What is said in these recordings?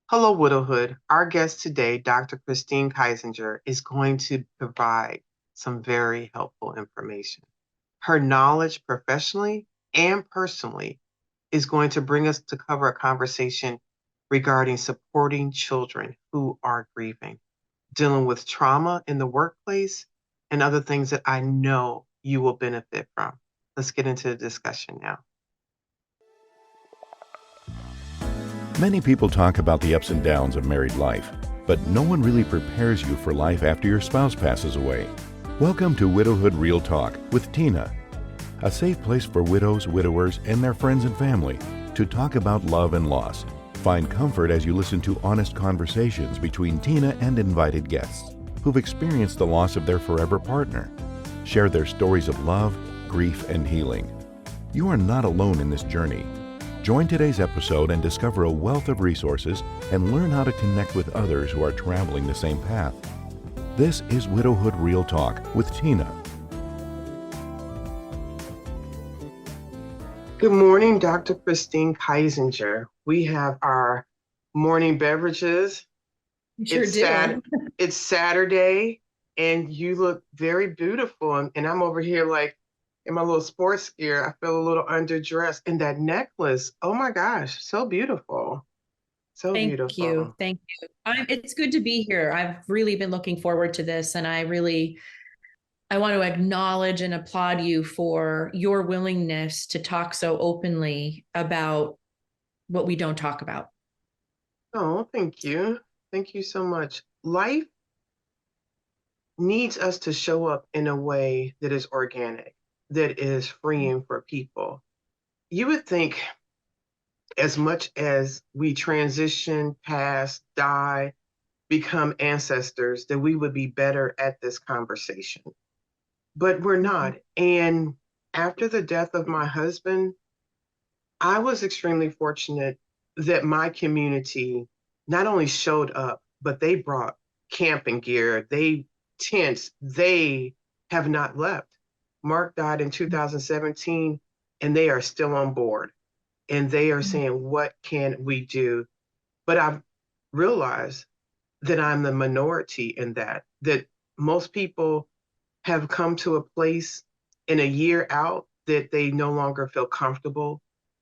Hello, Widowhood. Our guest today, Dr. Christine Kiesinger, is going to provide some very helpful information. Her knowledge professionally and personally is going to bring us to cover a conversation regarding supporting children who are grieving, dealing with trauma in the workplace, and other things that I know you will benefit from. Let's get into the discussion now. Many people talk about the ups and downs of married life, but no one really prepares you for life after your spouse passes away. Welcome to Widowhood Real Talk with Tina, a safe place for widows, widowers, and their friends and family to talk about love and loss. Find comfort as you listen to honest conversations between Tina and invited guests who've experienced the loss of their forever partner. Share their stories of love, grief, and healing. You are not alone in this journey. Join today's episode and discover a wealth of resources and learn how to connect with others who are traveling the same path. This is Widowhood Real Talk with Tina. Good morning, Dr. Christine Kiesinger. We have our morning beverages. You sure do. It's Saturday, and you look very beautiful. And I'm over here like in my little sports gear. I feel a little underdressed. And that necklace, oh my gosh, so beautiful. So Thank beautiful. you. Thank you. It's good to be here. I've really been looking forward to this, and I want to acknowledge and applaud you for your willingness to talk so openly about what we don't talk about. Oh, thank you. Thank you so much. Life needs us to show up in a way that is organic, that is freeing for people. You would think as much as we transition, pass, die, become ancestors, that we would be better at this conversation. But we're not. And after the death of my husband, I was extremely fortunate that my community not only showed up, but they brought camping gear, tents, they have not left. Mark died in 2017, and they are still on board. And they are saying, what can we do? But I've realized that I'm the minority in that most people have come to a place in a year out that they no longer feel comfortable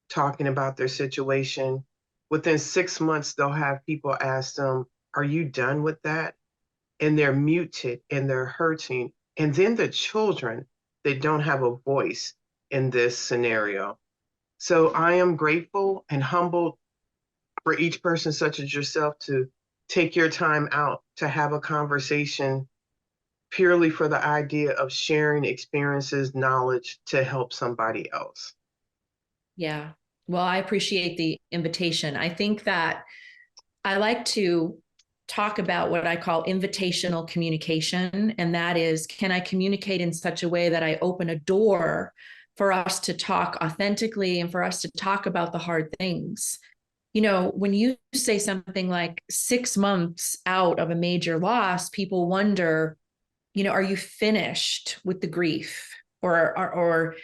talking about their situation. Within 6 months, they'll have people ask them, are you done with that? And they're muted and they're hurting. And then the children, they don't have a voice in this scenario. So I am grateful and humbled for each person such as yourself to take your time out to have a conversation purely for the idea of sharing experiences, knowledge to help somebody else. Yeah. Well, I appreciate the invitation. I think that I like to talk about what I call invitational communication. And that is, can I communicate in such a way that I open a door for us to talk authentically and for us to talk about the hard things? You know, when you say something like 6 months out of a major loss, people wonder, are you finished with the grief or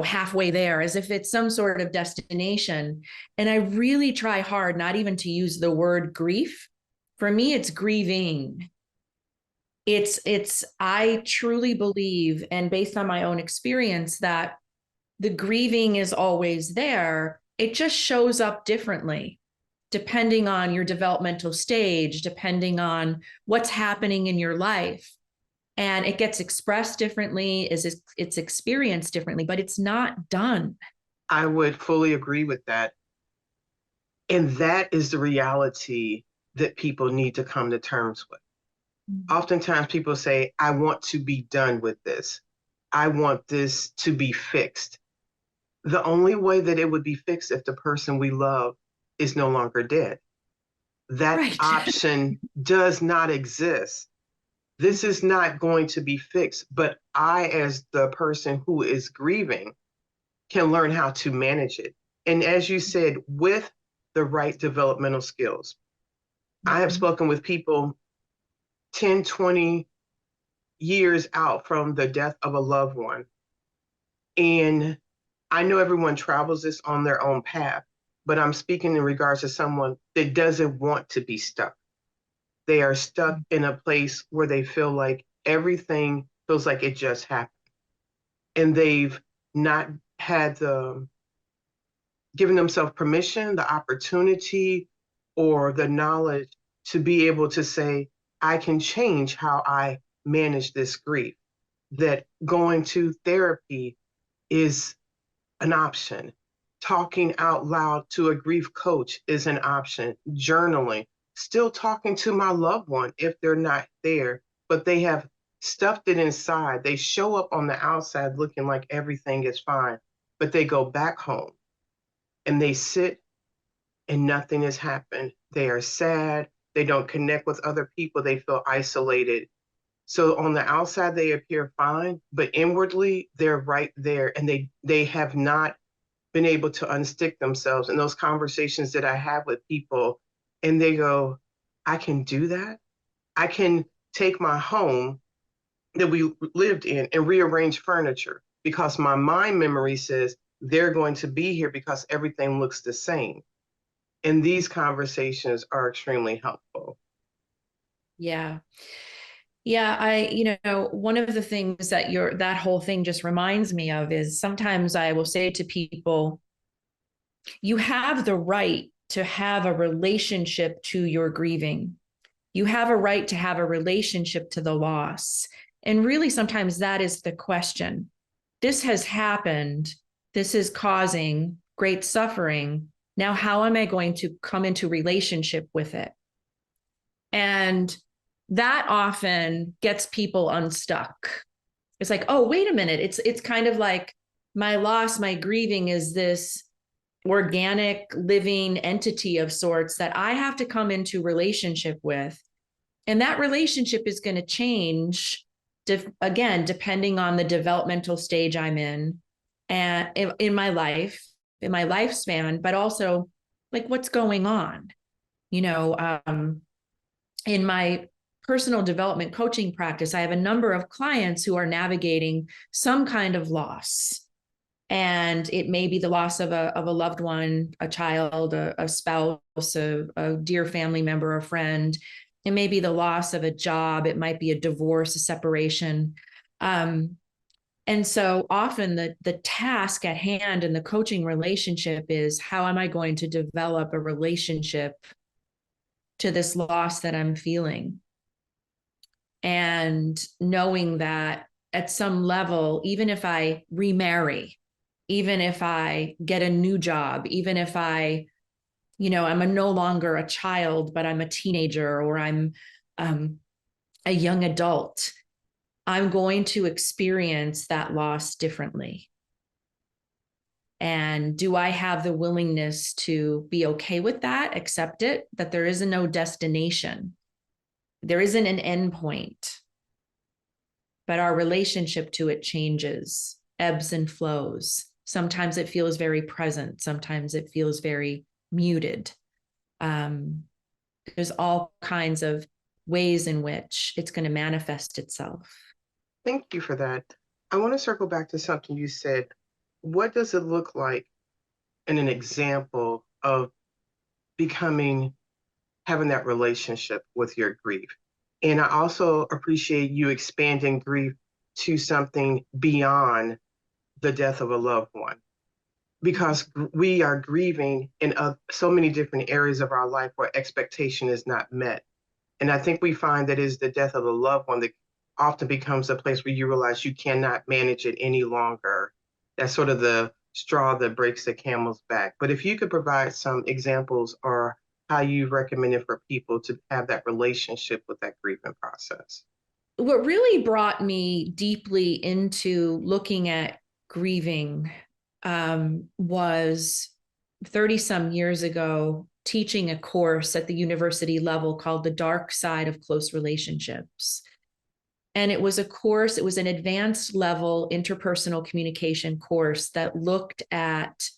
halfway there, as if it's some sort of destination. And I really try hard not even to use the word grief. For me, it's grieving. I truly believe, and based on my own experience, that the grieving is always there. It just shows up differently, depending on your developmental stage, depending on what's happening in your life. And it gets expressed differently, it's experienced differently, but it's not done. I would fully agree with that. And that is the reality that people need to come to terms with. Oftentimes people say, I want to be done with this. I want this to be fixed. The only way that it would be fixed if the person we love is no longer dead. That Right. option does not exist. This is not going to be fixed, but I, as the person who is grieving, can learn how to manage it. And as you said, with the right developmental skills. I have spoken with people 10, 20 years out from the death of a loved one. And I know everyone travels this on their own path, but I'm speaking in regards to someone that doesn't want to be stuck. They are stuck in a place where they feel like everything feels like it just happened. And they've not had the given themselves permission, the opportunity, or the knowledge to be able to say, I can change how I manage this grief. That going to therapy is an option. Talking out loud to a grief coach is an option. Journaling, still talking to my loved one if they're not there, but they have stuffed it inside. They show up on the outside looking like everything is fine, but they go back home and they sit and nothing has happened. They are sad. They don't connect with other people. They feel isolated. So on the outside, they appear fine, but inwardly, they're right there and they have not been able to unstick themselves. And those conversations that I have with people, and they go, I can do that. I can take my home that we lived in and rearrange furniture because my mind memory says they're going to be here because everything looks the same. And these conversations are extremely helpful. Yeah. Yeah, one of the things that that whole thing just reminds me of is sometimes I will say to people, you have the right to have a relationship to your grieving. You have a right to have a relationship to the loss. And really, sometimes that is the question. This has happened. This is causing great suffering. Now, how am I going to come into relationship with it? And that often gets people unstuck. It's like, oh, wait a minute. It's kind of like my loss, my grieving is this organic living entity of sorts that I have to come into relationship with. And that relationship is going to change, again, depending on the developmental stage I'm in and in my life, in my lifespan, but also like what's going on. In my personal development coaching practice, I have a number of clients who are navigating some kind of loss. And it may be the loss of a loved one, a child, a spouse, a dear family member, a friend. It may be the loss of a job. It might be a divorce, a separation. And so often the task at hand in the coaching relationship is, how am I going to develop a relationship to this loss that I'm feeling? And knowing that at some level, even if I remarry, even if I get a new job, even if I'm no longer a child, but I'm a teenager or I'm a young adult, I'm going to experience that loss differently. And do I have the willingness to be okay with that, accept it, that there is no destination? There isn't an end point, but our relationship to it changes, ebbs and flows. Sometimes it feels very present. Sometimes it feels very muted. There's all kinds of ways in which it's going to manifest itself. Thank you for that. I want to circle back to something you said. What does it look like in an example of having that relationship with your grief? And I also appreciate you expanding grief to something beyond the death of a loved one, because we are grieving in so many different areas of our life where expectation is not met. And I think we find that is the death of a loved one that often becomes a place where you realize you cannot manage it any longer. That's sort of the straw that breaks the camel's back. But if you could provide some examples or how you recommend it for people to have that relationship with that grieving process. What really brought me deeply into looking at grieving was 30 some years ago, teaching a course at the university level called The Dark Side of Close Relationships. And it was an advanced level interpersonal communication course that looked at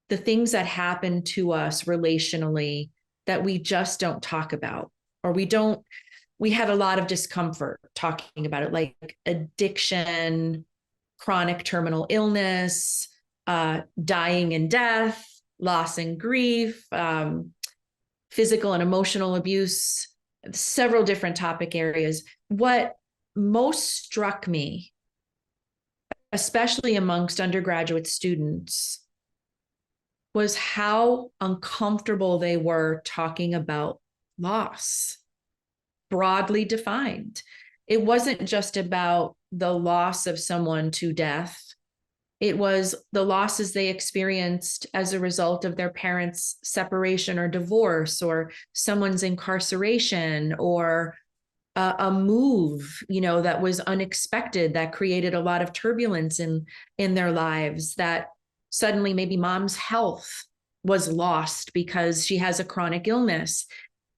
the things that happen to us relationally that we just don't talk about, or we have a lot of discomfort talking about it, like addiction, chronic terminal illness, dying and death, loss and grief, physical and emotional abuse, several different topic areas. What most struck me, especially amongst undergraduate students, was how uncomfortable they were talking about loss, broadly defined. It wasn't just about the loss of someone to death. It was the losses they experienced as a result of their parents' separation or divorce, or someone's incarceration, or a move, that was unexpected, that created a lot of turbulence in their lives, that suddenly maybe mom's health was lost because she has a chronic illness.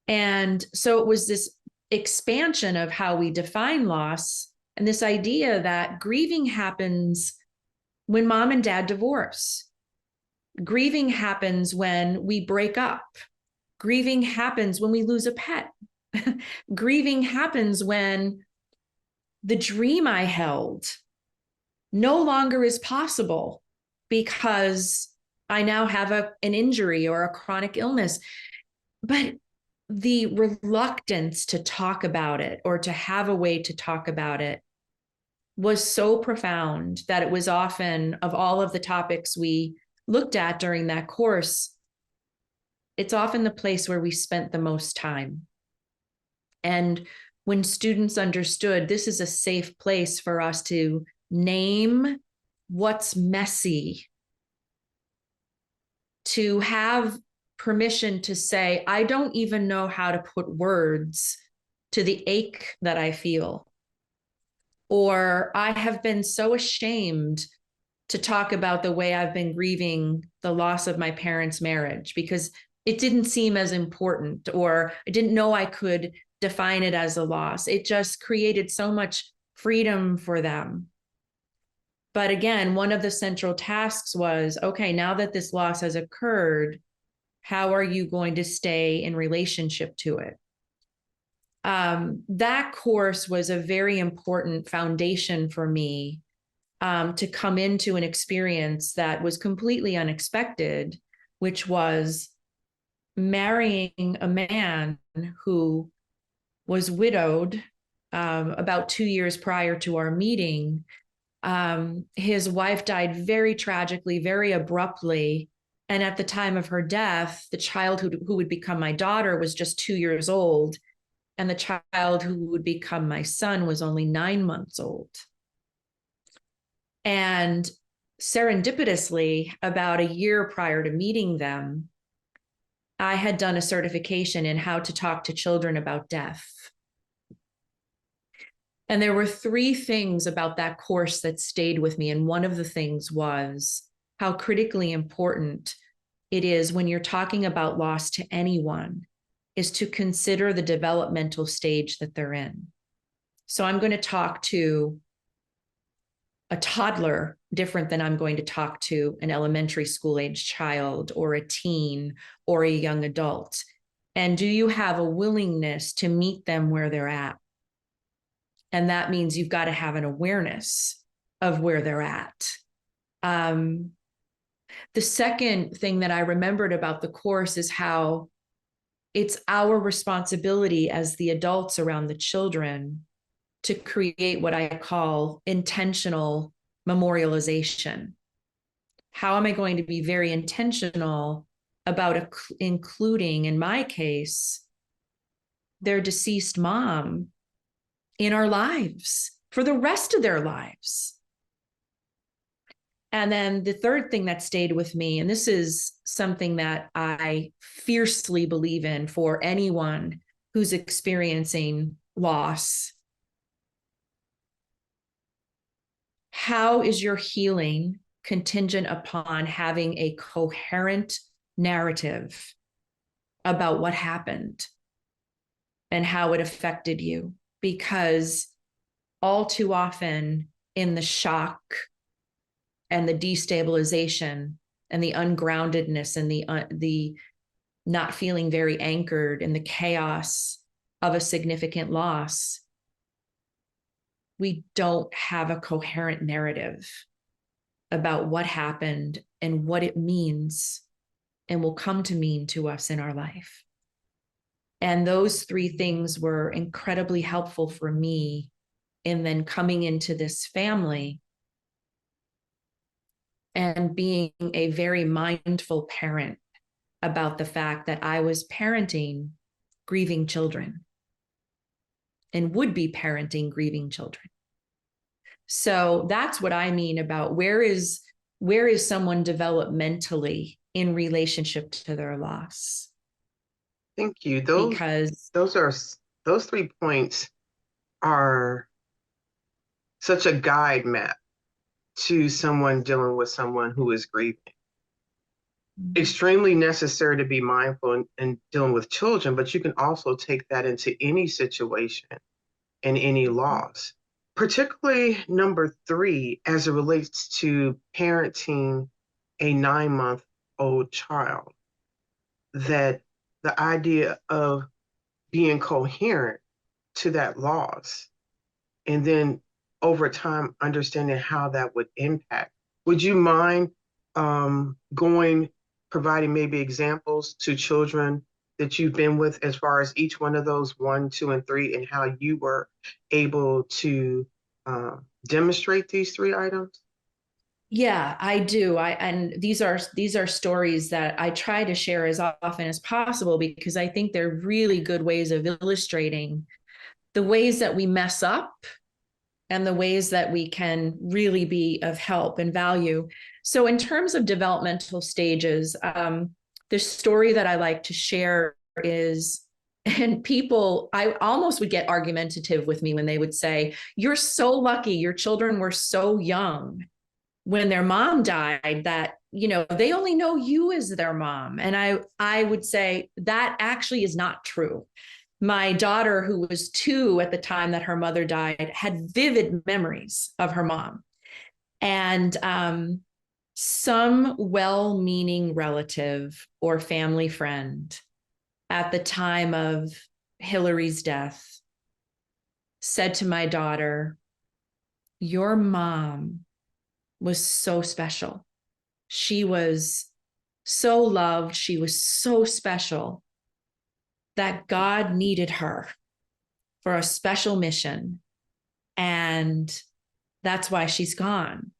And so it was this expansion of how we define loss, and this idea that grieving happens when mom and dad divorce. Grieving happens when we break up. Grieving happens when we lose a pet. Grieving happens when the dream I held no longer is possible because I now have an injury or a chronic illness. But the reluctance to talk about it, or to have a way to talk about it, was so profound that it was often, of all of the topics we looked at during that course, it's often the place where we spent the most time. And when students understood this is a safe place for us to name what's messy, to have permission to say, I don't even know how to put words to the ache that I feel, or I have been so ashamed to talk about the way I've been grieving the loss of my parents' marriage because it didn't seem as important, or I didn't know I could define it as a loss. It just created so much freedom for them. But again, one of the central tasks was, okay, now that this loss has occurred, how are you going to stay in relationship to it? That course was a very important foundation for me, to come into an experience that was completely unexpected, which was marrying a man who was widowed about 2 years prior to our meeting. His wife died very tragically, very abruptly. And at the time of her death, the child who would become my daughter was just 2 years old. And the child who would become my son was only 9 months old. And serendipitously, about a year prior to meeting them, I had done a certification in how to talk to children about death. And there were 3 things about that course that stayed with me. And one of the things was how critically important it is, when you're talking about loss to anyone, is to consider the developmental stage that they're in. So I'm going to talk to a toddler different than I'm going to talk to an elementary school age child, or a teen, or a young adult. And do you have a willingness to meet them where they're at? And that means you've got to have an awareness of where they're at. The second thing that I remembered about the course is how it's our responsibility as the adults around the children to create what I call intentional memorialization. How am I going to be very intentional about including, in my case, their deceased mom in our lives for the rest of their lives? And then the third thing that stayed with me, and this is something that I fiercely believe in for anyone who's experiencing loss: how is your healing contingent upon having a coherent narrative about what happened and how it affected you? Because all too often, in the shock and the destabilization and the ungroundedness and the not feeling very anchored in the chaos of a significant loss, we don't have a coherent narrative about what happened and what it means and will come to mean to us in our life. And those three things were incredibly helpful for me in then coming into this family and being a very mindful parent about the fact that I was parenting grieving children and would be parenting grieving children. So that's what I mean about where is someone developmentally in relationship to their loss? Thank you. Because Those 3 points are such a guide map to someone dealing with someone who is grieving. Extremely necessary to be mindful in dealing with children, but you can also take that into any situation and any loss. Particularly number 3, as it relates to parenting a 9-month-old child, that the idea of being coherent to that loss and then over time understanding how that would impact. Would you mind providing maybe examples to children that you've been with as far as each one of those 1, 2, and 3 and how you were able to demonstrate these 3 items? yeah, I do. And these are stories that I try to share as often as possible because I think they're really good ways of illustrating the ways that we mess up and the ways that we can really be of help and value. So in terms of developmental stages, the story that I like to share is, and people, I almost would get argumentative with me when they would say, "You're so lucky, your children were so young when their mom died that, they only know you as their mom." And I would say that actually is not true. My daughter, who was 2 at the time that her mother died, had vivid memories of her mom. And some well-meaning relative or family friend at the time of Hillary's death said to my daughter, "Your mom was so special. She was so loved. She was so special that God needed her for a special mission. And that's why she's gone."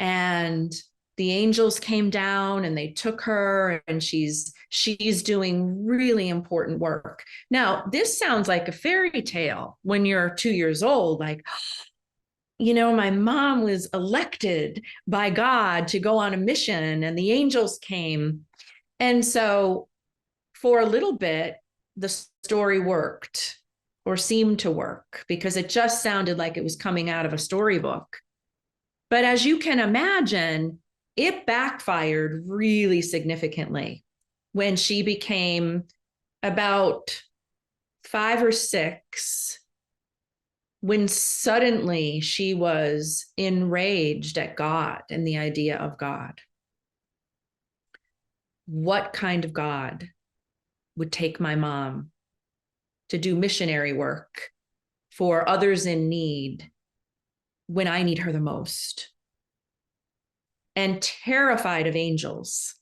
And the angels came down and they took her, and she's doing really important work. Now, this sounds like a fairy tale when you're 2 years old, like, my mom was elected by God to go on a mission and the angels came. And so for a little bit, the story worked or seemed to work because it just sounded like it was coming out of a storybook. But as you can imagine, it backfired really significantly when she became about 5 or 6, when suddenly she was enraged at God and the idea of God. What kind of God would take my mom to do missionary work for others in need when I need her the most? And terrified of angels.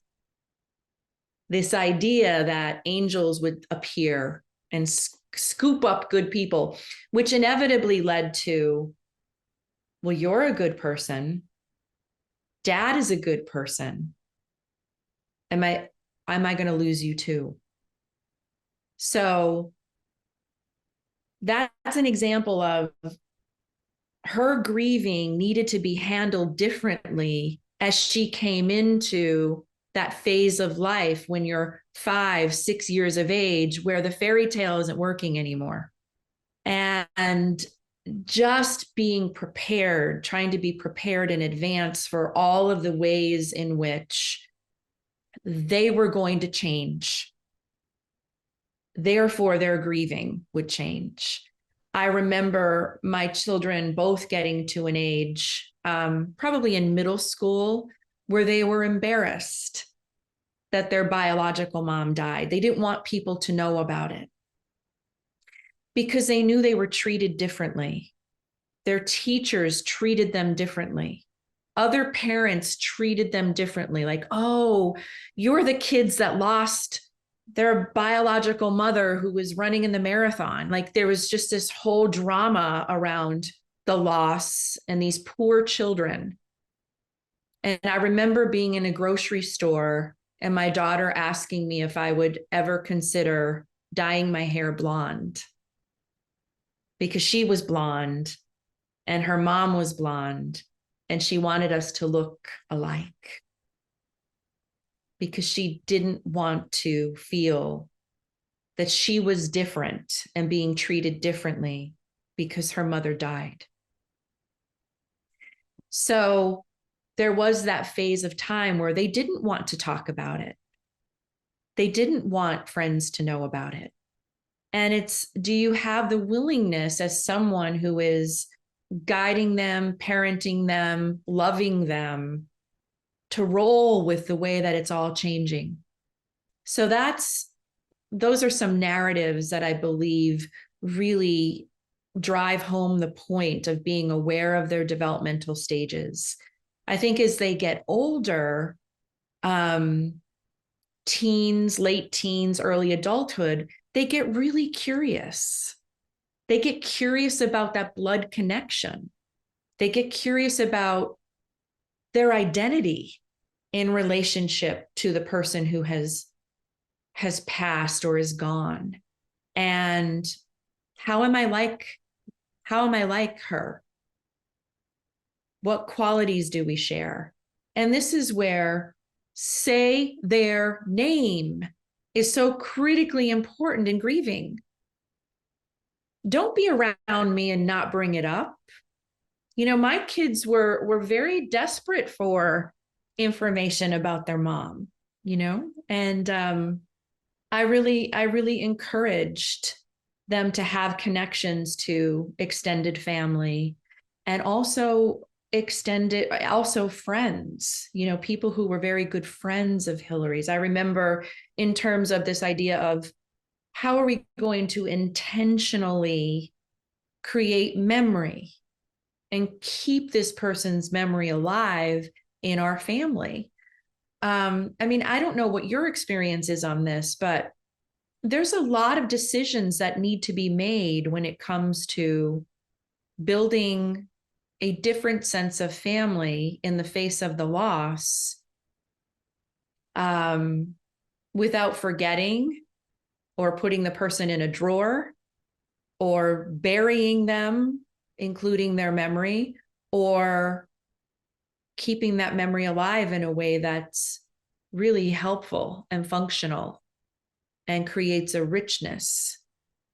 This idea that angels would appear and scoop up good people, which inevitably led to, well, you're a good person. Dad is a good person. Am I going to lose you too? So that's an example of her grieving needed to be handled differently as she came into that phase of life when you're 5, 6 years of age, where the fairy tale isn't working anymore. And just being prepared, trying to be prepared in advance for all of the ways in which they were going to change. Therefore, their grieving would change. I remember my children both getting to an age, probably in middle school, where they were embarrassed that their biological mom died. They didn't want people to know about it because they knew they were treated differently. Their teachers treated them differently. other parents treated them differently. Like, oh, you're the kids that lost their biological mother who was running in the marathon. Like there was just this whole drama around the loss and these poor children. And I remember being in a grocery store and my daughter asking me if I would ever consider dyeing my hair blonde because she was blonde and her mom was blonde and she wanted us to look alike because she didn't want to feel that she was different and being treated differently because her mother died. So there was that phase of time where they didn't want to talk about it. They didn't want friends to know about it. And it's, do you have the willingness as someone who is guiding them, parenting them, loving them, to roll with the way that it's all changing? So those are some narratives that I believe really drive home the point of being aware of their developmental stages. I think as they get older, teens, late teens, early adulthood, they get really curious. They get curious about that blood connection. They get curious about their identity in relationship to the person who has passed or is gone. And how am I like her? What qualities do we share? And this is where say their name is so critically important in grieving. Don't be around me and not bring it up. You know, my kids were very desperate for information about their mom, you know, and I really encouraged them to have connections to extended family and also friends, you know, people who were very good friends of Hillary's. I remember in terms of this idea of how are we going to intentionally create memory and keep this person's memory alive in our family. I mean, I don't know what your experience is on this, but there's a lot of decisions that need to be made when it comes to building a different sense of family in the face of the loss, without forgetting or putting the person in a drawer or burying them, including their memory, or keeping that memory alive in a way that's really helpful and functional and creates a richness,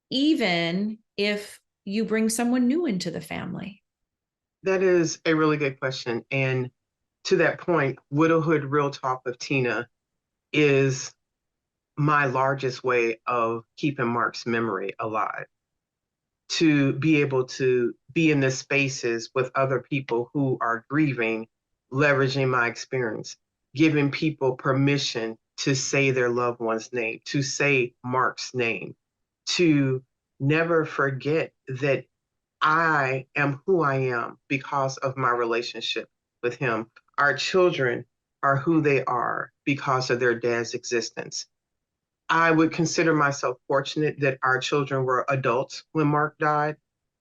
even if you bring someone new into the family. That is a really good question. And to that point, Widowhood Real Talk with Tina is my largest way of keeping Mark's memory alive. To be able to be in the spaces with other people who are grieving, leveraging my experience, giving people permission to say their loved one's name, to say Mark's name, to never forget that I am who I am because of my relationship with him. Our children are who they are because of their dad's existence. I would consider myself fortunate that our children were adults when Mark died.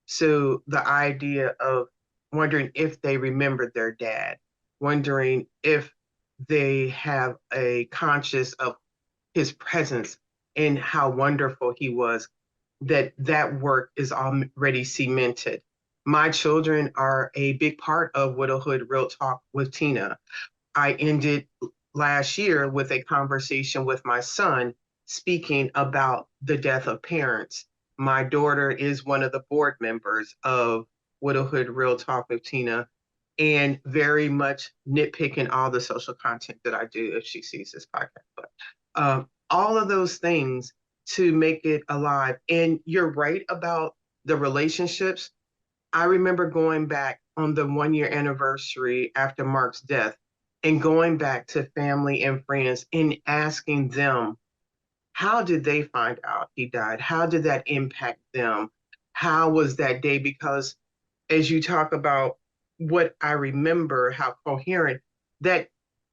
So the idea of wondering if they remembered their dad, wondering if they have a conscious of his presence and how wonderful he was, that work is already cemented. My children are a big part of Widowhood Real Talk with Tina. I ended last year with a conversation with my son speaking about the death of parents. My daughter is one of the board members of Widowhood Real Talk with Tina and very much nitpicking all the social content that I do if she sees this podcast. But all of those things to make it alive. And you're right about the relationships. I remember going back on the 1 year anniversary after Mark's death and going back to family and friends and asking them, how did they find out he died? How did that impact them? How was that day? Because as you talk about what I remember, how coherent that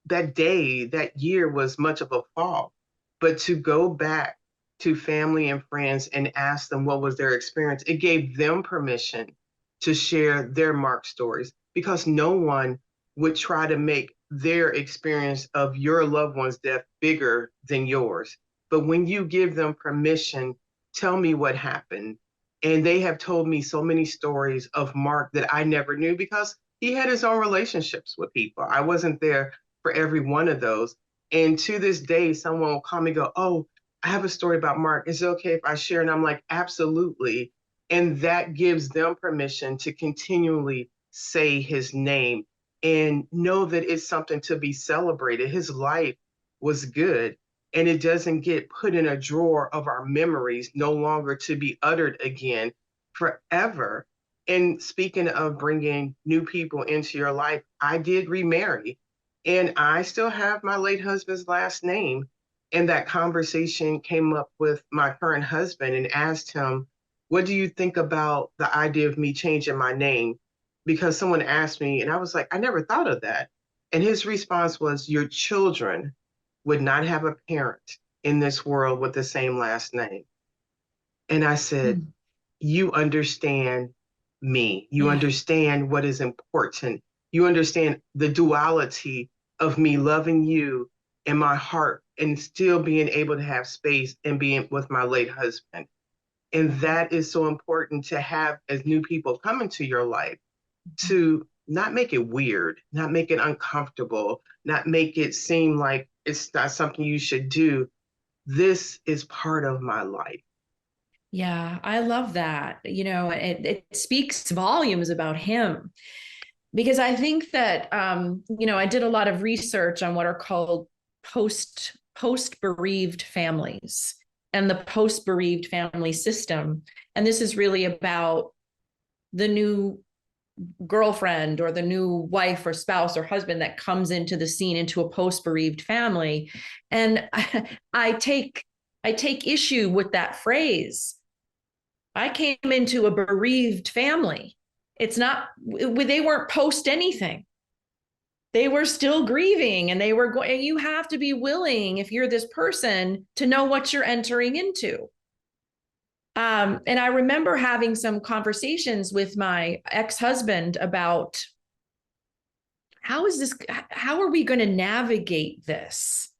that day, that year was much of a fall. But to go back to family and friends and ask them what was their experience, it gave them permission to share their Mark stories because no one would try to make their experience of your loved one's death bigger than yours. But when you give them permission, tell me what happened. And they have told me so many stories of Mark that I never knew because he had his own relationships with people. I wasn't there for every one of those. And to this day, someone will call me and go, "Oh, I have a story about Mark. Is it okay if I share?" And I'm like, absolutely. And that gives them permission to continually say his name and know that it's something to be celebrated. His life was good, and it doesn't get put in a drawer of our memories, no longer to be uttered again forever. And speaking of bringing new people into your life, I did remarry, and I still have my late husband's last name. And that conversation came up with my current husband and asked him, "What do you think about the idea of me changing my name?" Because someone asked me, and I was like, "I never thought of that." And his response was, "Your children would not have a parent in this world with the same last name." And I said, Mm. "You understand me. You Yeah. understand what is important. You understand the duality of me loving you in my heart and still being able to have space and being with my late husband." And that is so important to have as new people come into your life, to not make it weird, not make it uncomfortable, not make it seem like it's not something you should do. This is part of my life. Yeah, I love that. It speaks volumes about him because I think that I did a lot of research on what are called post bereaved families and the post bereaved family system. And this is really about the new girlfriend or the new wife or spouse or husband that comes into the scene into a post bereaved family. And I take issue with that phrase. I came into a bereaved family. It's not, they weren't post anything. They were still grieving and they were going, you have to be willing, if you're this person, to know what you're entering into. And I remember having some conversations with my ex-husband about how are we going to navigate this?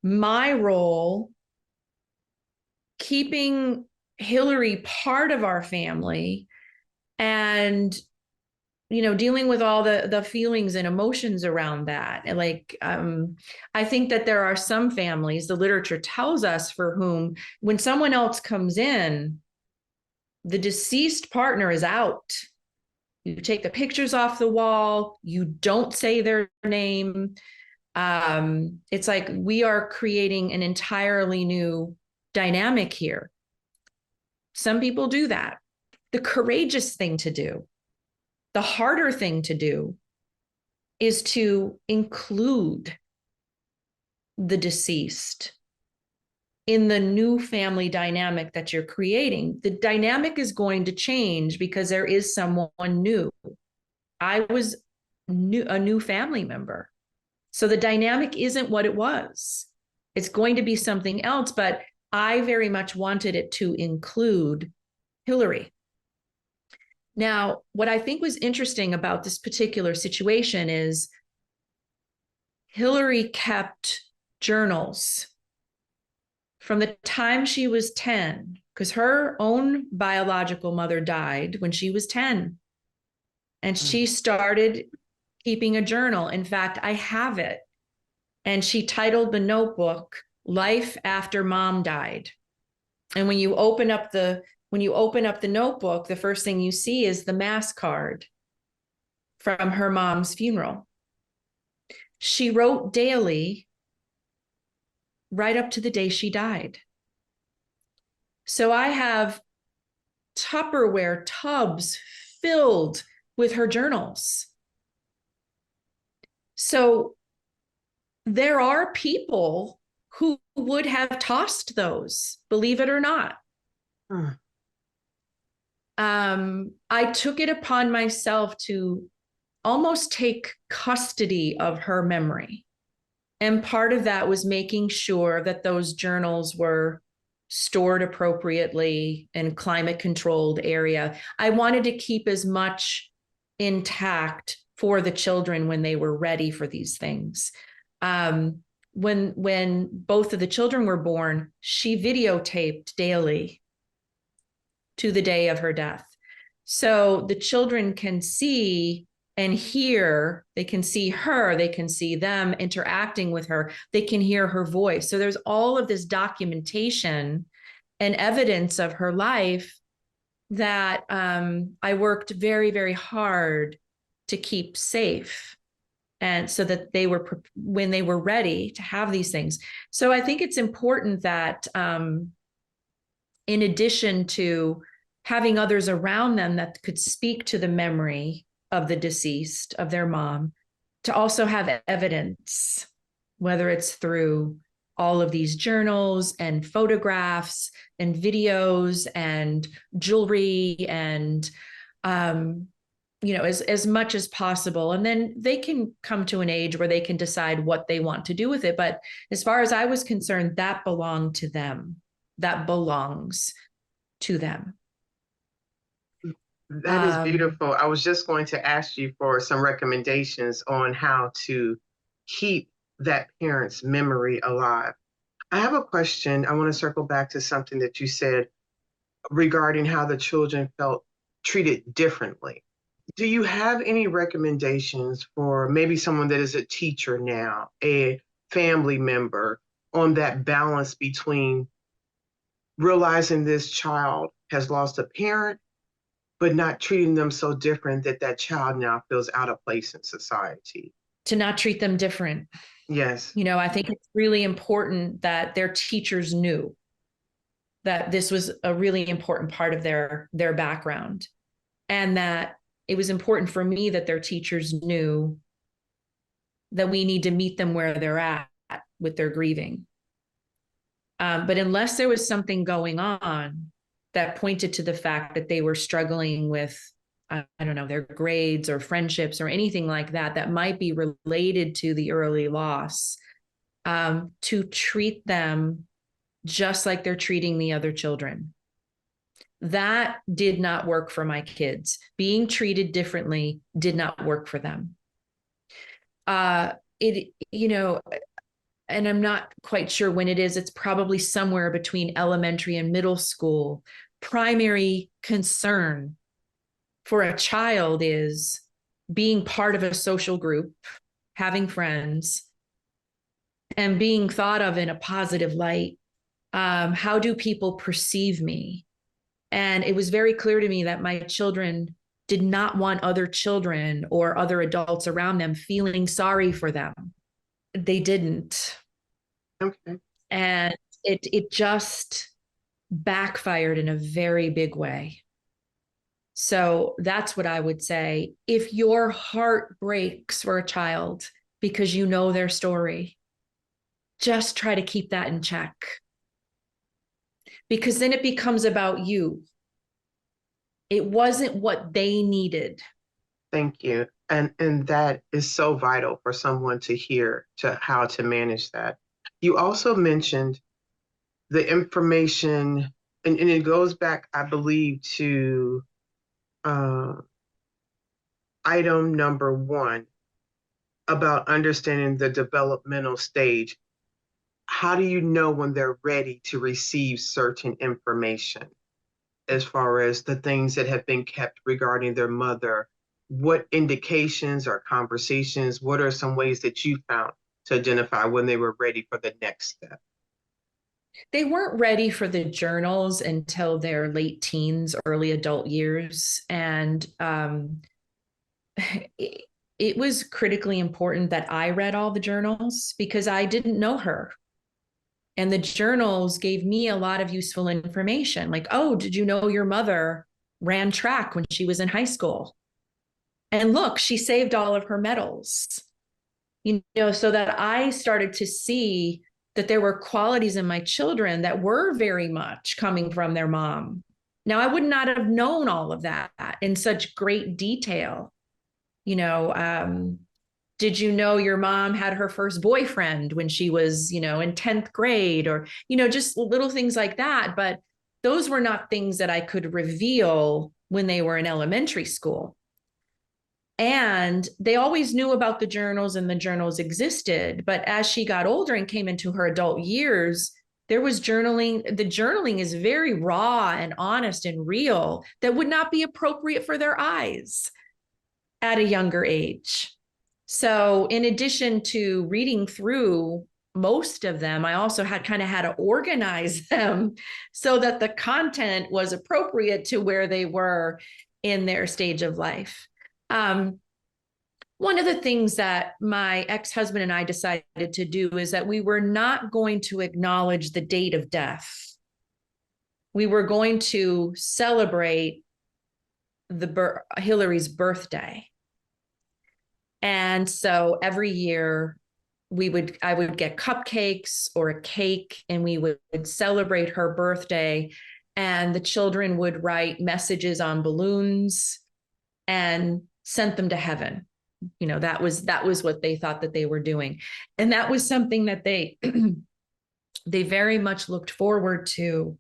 My role, keeping Hillary part of our family and dealing with all the feelings and emotions around that. And I think that there are some families, the literature tells us, for whom when someone else comes in, the deceased partner is out. You take the pictures off the wall, you don't say their name. It's like we are creating an entirely new dynamic here. Some people do that. The courageous thing to do, the harder thing to do, is to include the deceased in the new family dynamic that you're creating. The dynamic is going to change because there is someone new. I was a new family member. So the dynamic isn't what it was. It's going to be something else, but I very much wanted it to include Hillary. Now, what I think was interesting about this particular situation is Hillary kept journals from the time she was 10, because her own biological mother died when she was 10. And she started keeping a journal. In fact, I have it. And she titled the notebook Life After Mom Died. And when you open up the notebook, the first thing you see is the mass card from her mom's funeral. She wrote daily right up to the day she died. So I have Tupperware tubs filled with her journals. So there are people who would have tossed those, believe it or not. I took it upon myself to almost take custody of her memory. And part of that was making sure that those journals were stored appropriately in climate controlled area. I wanted to keep as much intact for the children when they were ready for these things. When both of the children were born, she videotaped daily to the day of her death. So the children can see and hear, they can see her, they can see them interacting with her, they can hear her voice. So there's all of this documentation and evidence of her life that I worked very, very hard to keep safe. And so that they were, when they were ready to have these things. So I think it's important that in addition to having others around them that could speak to the memory of the deceased, of their mom, to also have evidence, whether it's through all of these journals and photographs and videos and jewelry and, as much as possible. And then they can come to an age where they can decide what they want to do with it. But as far as I was concerned, that belonged to them. That belongs to them. That is beautiful. I was just going to ask you for some recommendations on how to keep that parent's memory alive. I have a question. I want to circle back to something that you said regarding how the children felt treated differently. Do you have any recommendations for maybe someone that is a teacher now, a family member, on that balance between realizing this child has lost a parent, but not treating them so different that that child now feels out of place in society? To not treat them different. Yes. I think it's really important that their teachers knew that this was a really important part of their background, and that it was important for me that their teachers knew that we need to meet them where they're at with their grieving. But unless there was something going on that pointed to the fact that they were struggling with, I don't know, their grades or friendships or anything like that, that might be related to the early loss, to treat them just like they're treating the other children. That did not work for my kids. Being treated differently did not work for them. And I'm not quite sure when it is. It's probably somewhere between elementary and middle school. Primary concern for a child is being part of a social group, having friends, and being thought of in a positive light. How do people perceive me? And it was very clear to me that my children did not want other children or other adults around them feeling sorry for them. They didn't. Okay. And it just backfired in a very big way. So that's what I would say. If your heart breaks for a child because you know their story, just try to keep that in check. Because then it becomes about you. It wasn't what they needed. Thank you. And that is so vital for someone to hear, to how to manage that. You also mentioned the information, and it goes back, I believe, to item number 1 about understanding the developmental stage. How do you know when they're ready to receive certain information, as far as the things that have been kept regarding their mother? What indications or conversations, what are some ways that you found to identify when they were ready for the next step? They weren't ready for the journals until their late teens, early adult years. And it was critically important that I read all the journals because I didn't know her. And the journals gave me a lot of useful information. Like, oh, did you know your mother ran track when she was in high school? And look, she saved all of her medals. So that I started to see that there were qualities in my children that were very much coming from their mom. Now, I would not have known all of that in such great detail You know, did you know your mom had her first boyfriend when she was, in 10th grade, or, just little things like that. But those were not things that I could reveal when they were in elementary school. And they always knew about the journals and the journals existed. But as she got older and came into her adult years, there was journaling. The journaling is very raw and honest and real that would not be appropriate for their eyes at a younger age. So, in addition to reading through most of them, I also had to organize them so that the content was appropriate to where they were in their stage of life. One of the things that my ex-husband and I decided to do is that we were not going to acknowledge the date of death. We were going to celebrate Hillary's birthday. And so every year I would get cupcakes or a cake, and we would celebrate her birthday, and the children would write messages on balloons and sent them to heaven. That was what they thought that they were doing. And that was something that they they very much looked forward to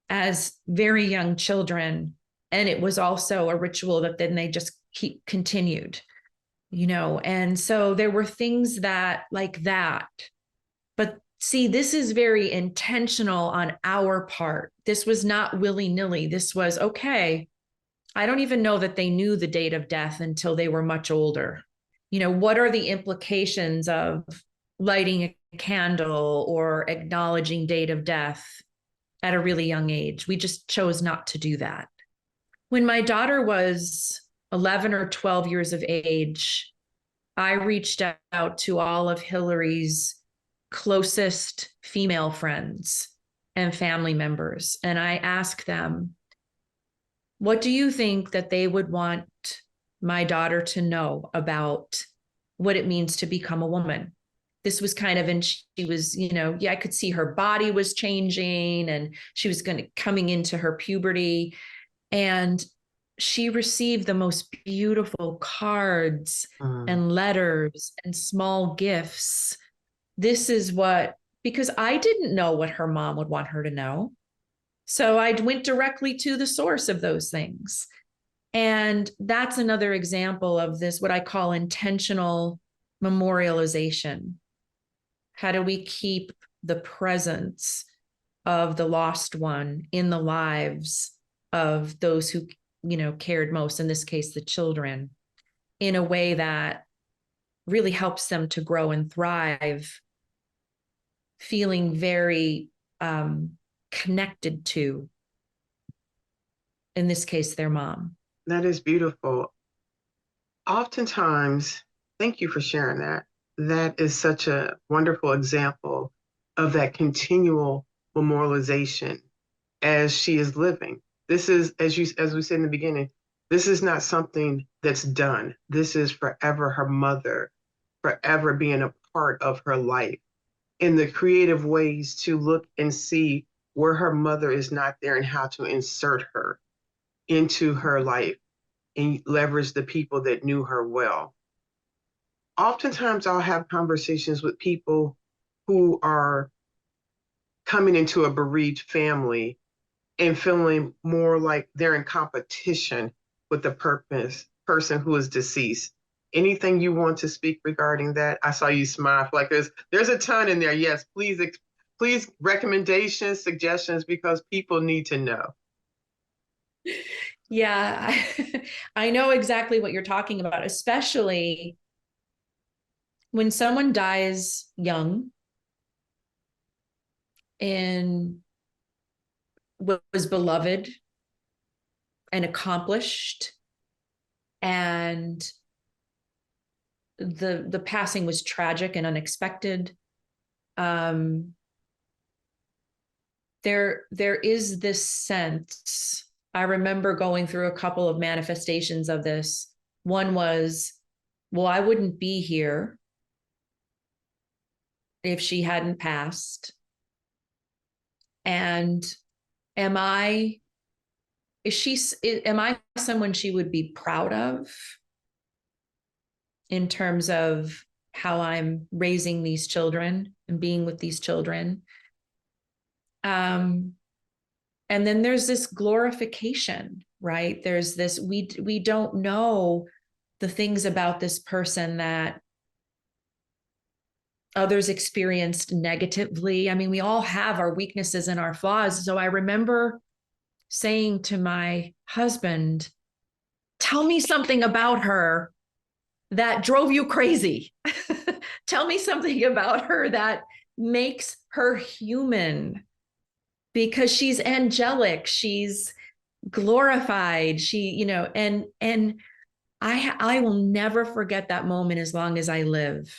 as very young children. And it was also a ritual that then they just continued. And so there were things that like that. But see, this is very intentional on our part. This was not willy-nilly. This was, okay, I don't even know that they knew the date of death until they were much older. What are the implications of lighting a candle or acknowledging date of death at a really young age? We just chose not to do that. When my daughter was 11 or 12 years of age, I reached out to all of Hillary's closest female friends and family members, and I asked them, what do you think that they would want my daughter to know about what it means to become a woman? This was and she was, I could see her body was changing, and she was coming into her puberty. And she received the most beautiful cards and letters and small gifts. Because I didn't know what her mom would want her to know. So I went directly to the source of those things. And that's another example of this, what I call intentional memorialization. How do we keep the presence of the lost one in the lives of those who, cared most, in this case, the children, in a way that really helps them to grow and thrive, feeling very connected to, in this case, their mom. That is beautiful. Oftentimes, thank you for sharing that. That is such a wonderful example of that continual memorialization as she is living. This is, as we said in the beginning, this is not something that's done. This is forever her mother, forever being a part of her life, in the creative ways to look and see where her mother is not there and how to insert her into her life and leverage the people that knew her well. Oftentimes I'll have conversations with people who are coming into a bereaved family and feeling more like they're in competition with the person who is deceased. Anything you want to speak regarding that? I saw you smile. Like there's a ton in there. Yes, please recommendations, suggestions, because people need to know. Yeah, I know exactly what you're talking about, especially when someone dies young and was beloved and accomplished, and the passing was tragic and unexpected. There is this sense. I remember going through a couple of manifestations of this. One was, well, I wouldn't be here if she hadn't passed. And am I someone she would be proud of? in terms of how I'm raising these children and being with these children. And then there's this glorification, right? There's this, we don't know the things about this person that others experienced negatively. I mean, we all have our weaknesses and our flaws. So I remember saying to my husband, tell me something about her that drove you crazy. Tell me something about her that makes her human, because she's angelic, she's glorified, and I will never forget that moment as long as I live,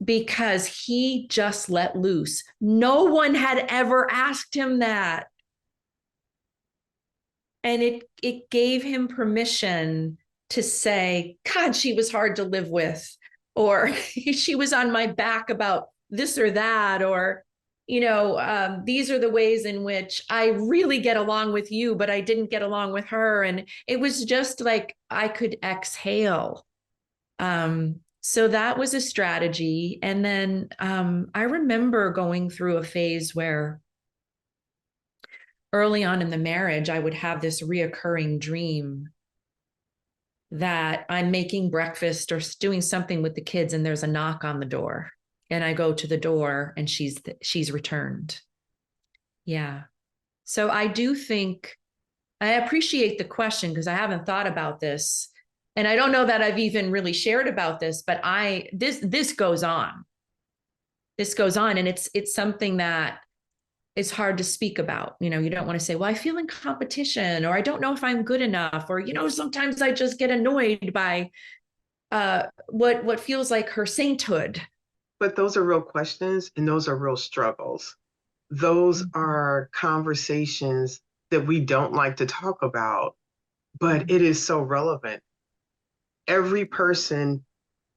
because he just let loose. No one had ever asked him that. And it gave him permission to say, God, she was hard to live with, or she was on my back about this or that, or, these are the ways in which I really get along with you, but I didn't get along with her. And it was just like I could exhale. So that was a strategy. And then I remember going through a phase where early on in the marriage, I would have this reoccurring dream that I'm making breakfast or doing something with the kids, and there's a knock on the door, and I go to the door, and she's returned. Yeah. So I do think I appreciate the question, because I haven't thought about this, and I don't know that I've even really shared about this, but this goes on. This goes on, and it's something that is hard to speak about. You don't want to say, well, I feel in competition, or I don't know if I'm good enough, or, sometimes I just get annoyed by what feels like her sainthood. But those are real questions, and those are real struggles. Those are conversations that we don't like to talk about, but it is so relevant. Every person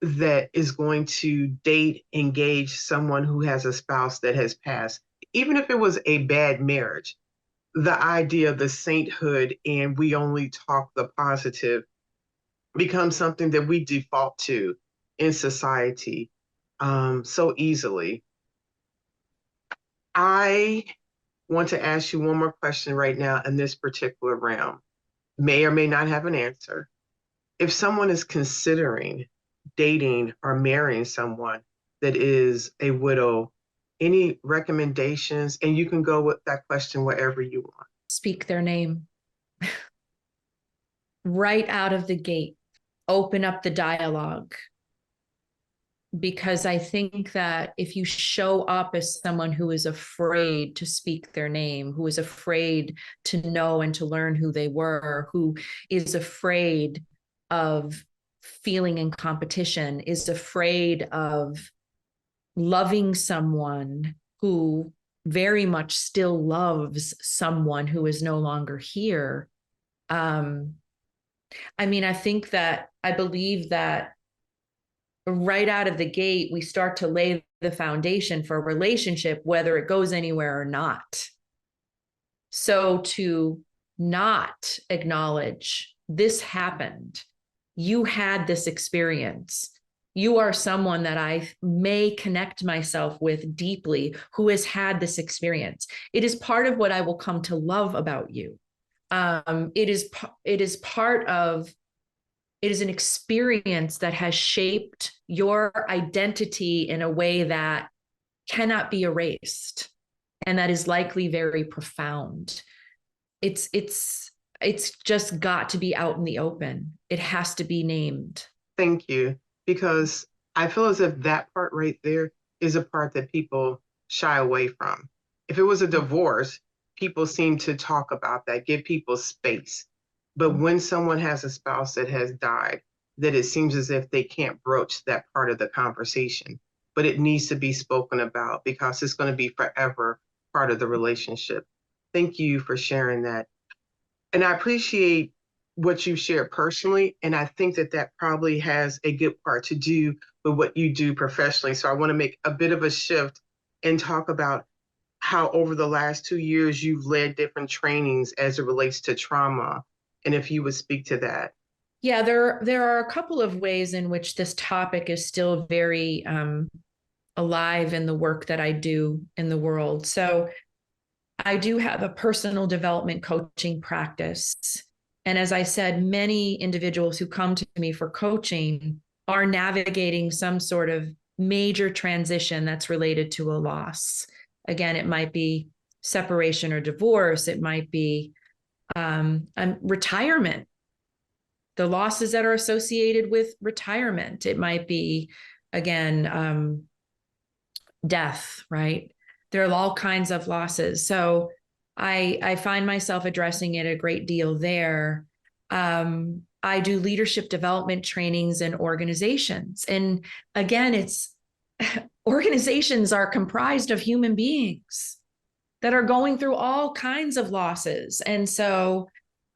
that is going to date, engage someone who has a spouse that has passed, even if it was a bad marriage, the idea of the sainthood and we only talk the positive becomes something that we default to in society so easily. I want to ask you one more question right now in this particular realm. May or may not have an answer. If someone is considering dating or marrying someone that is a widow, any recommendations? And you can go with that question wherever you want. Speak their name right out of the gate. Open up the dialogue. Because I think that if you show up as someone who is afraid to speak their name, who is afraid to know and to learn who they were, who is afraid of feeling in competition, is afraid of loving someone who very much still loves someone who is no longer here. I believe that right out of the gate, we start to lay the foundation for a relationship, whether it goes anywhere or not. So to not acknowledge this happened, you had this experience, you are someone that I may connect myself with deeply who has had this experience. It is part of what I will come to love about you. It is an experience that has shaped your identity in a way that cannot be erased, and that is likely very profound. It's just got to be out in the open. It has to be named. Thank you, because I feel as if that part right there is a part that people shy away from. If it was a divorce, people seem to talk about that, give people space. But when someone has a spouse that has died, that it seems as if they can't broach that part of the conversation. But it needs to be spoken about because it's going to be forever part of the relationship. Thank you for sharing that. And I appreciate what you shared personally. And I think that that probably has a good part to do with what you do professionally. So I want to make a bit of a shift and talk about how over the last 2 years you've led different trainings as it relates to trauma. And if you would speak to that. Yeah, there are a couple of ways in which this topic is still very alive in the work that I do in the world. So I do have a personal development coaching practice. And as I said, many individuals who come to me for coaching are navigating some sort of major transition that's related to a loss. Again, it might be separation or divorce, it might be retirement, the losses that are associated with retirement. It might be, again, death, right? There are all kinds of losses. So I find myself addressing it a great deal there. I do leadership development trainings in organizations. And again, it's organizations are comprised of human beings that are going through all kinds of losses. And so